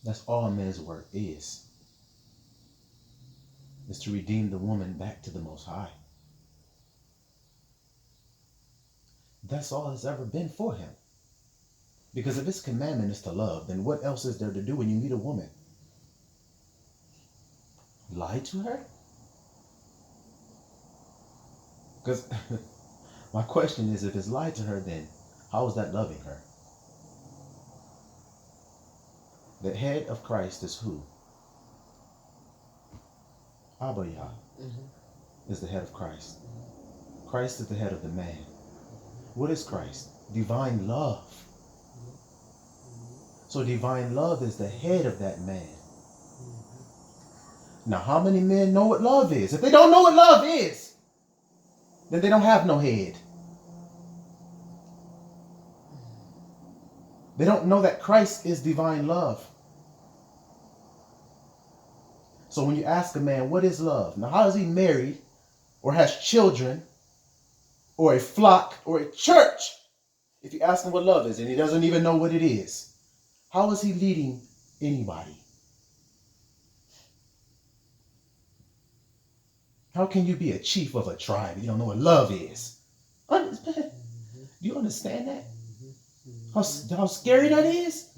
That's all man's work is to redeem the woman back to the Most High. That's all it's ever been for him. Because if his commandment is to love, then what else is there to do when you meet a woman? Lie to her? Because my question is, if it's lied to her, then how is that loving her? The head of Christ is who? Abba Yah is the head of Christ. Christ is the head of the man. What is Christ? Divine love. So divine love is the head of that man. Now, how many men know what love is? If they don't know what love is, then they don't have no head. They don't know that Christ is divine love. So when you ask a man, what is love? Now, how is he married or has children or a flock or a church? If you ask him what love is and he doesn't even know what it is, how is he leading anybody? How can you be a chief of a tribe if you don't know what love is? Do you understand that? How scary that is?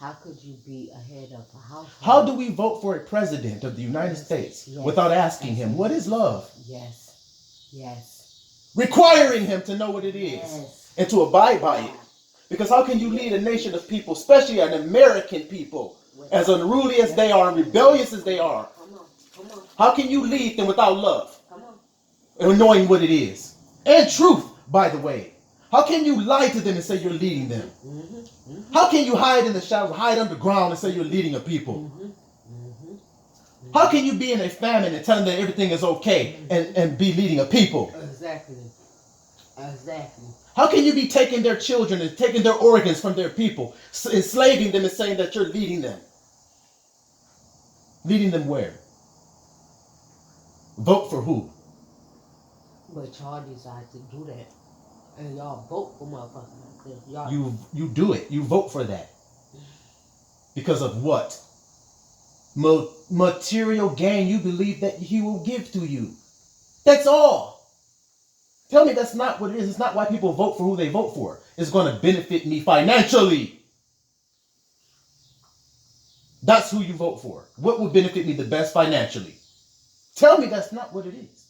How could you be a head of a household? How do we vote for a president of the United States without asking him, what is love? Yes. Requiring him to know what it is and to abide by it. Because how can you lead a nation of people, especially an American people, as unruly as they are and rebellious as they are? How can you lead them without love? And knowing what it is. And truth, by the way. How can you lie to them and say you're leading them? How can you hide in the shadows, hide underground and say you're leading a people? How can you be in a famine and tell them that everything is okay and be leading a people? Exactly. How can you be taking their children and taking their organs from their people, enslaving them and saying that you're leading them? Leading them where? Vote for who? But y'all decide to do that. And y'all vote for motherfuckers like this. You do it. You vote for that. Because of what? Material gain you believe that he will give to you. That's all. Tell me that's not what it is. It's not why people vote for who they vote for. It's going to benefit me financially. That's who you vote for. What would benefit me the best financially? Tell me that's not what it is.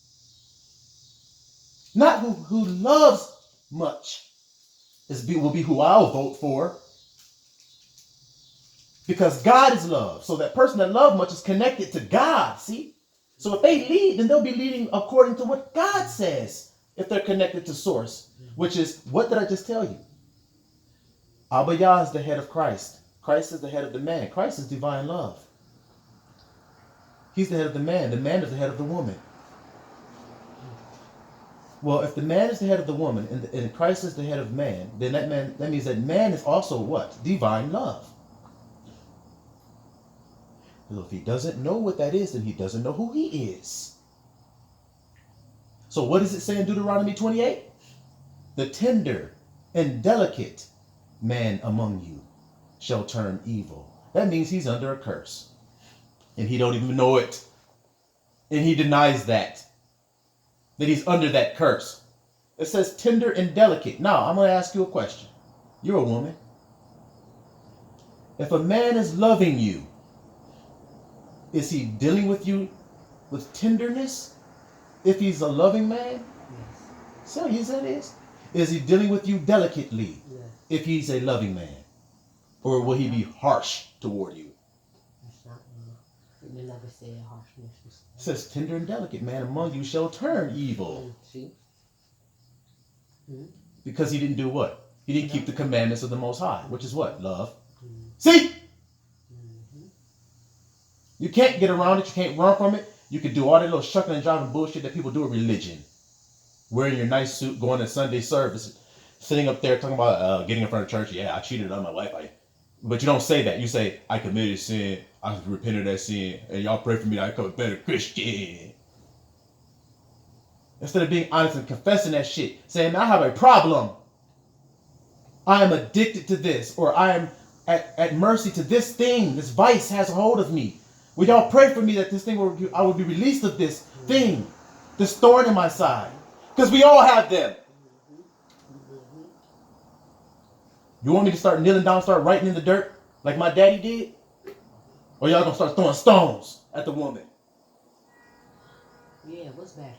Not who loves much will be who I'll vote for. Because God is love. So that person that loves much is connected to God. See? So if they lead, then they'll be leading according to what God says. If they're connected to source. Which is, what did I just tell you? Abba Yah is the head of Christ. Christ is the head of the man. Christ is divine love. He's the head of the man. The man is the head of the woman. Well, if the man is the head of the woman and Christ is the head of man, then that means that man is also what? Divine love. So if he doesn't know what that is, then he doesn't know who he is. So what does it say in Deuteronomy 28? The tender and delicate man among you shall turn evil. That means he's under a curse. And he don't even know it. And he denies that he's under that curse. It says tender and delicate. Now, I'm going to ask you a question. You're a woman. If a man is loving you, is he dealing with you with tenderness? If he's a loving man? Yes. So yes, that is. Is he dealing with you delicately? Yes. If he's a loving man? Or will he be harsh toward you? That's not love. They never say harshness. It says tender and delicate man among you shall turn evil. See? Because he didn't do what? He didn't keep the commandments of the Most High, which is what? Love. See? You can't get around it. You can't run from it. You can do all that little shucking and driving bullshit that people do in religion. Wearing your nice suit, going to Sunday service, sitting up there talking about getting in front of church. Yeah, I cheated on my wife. But you don't say that. You say, I committed sin. I repented of that sin. And y'all pray for me that I become a better Christian. Instead of being honest and confessing that shit. Saying, I have a problem. I am addicted to this. Or I am at mercy to this thing. This vice has a hold of me. Would y'all pray for me that this thing I would be released of this thing, this thorn in my side? Because we all have them. You want me to start kneeling down, start writing in the dirt like my daddy did? Or y'all gonna start throwing stones at the woman? Yeah, what's better?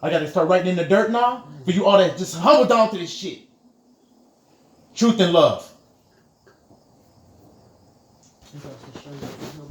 I gotta start writing in the dirt now? For you all that just humble down to this shit. Truth and love. It goes to show you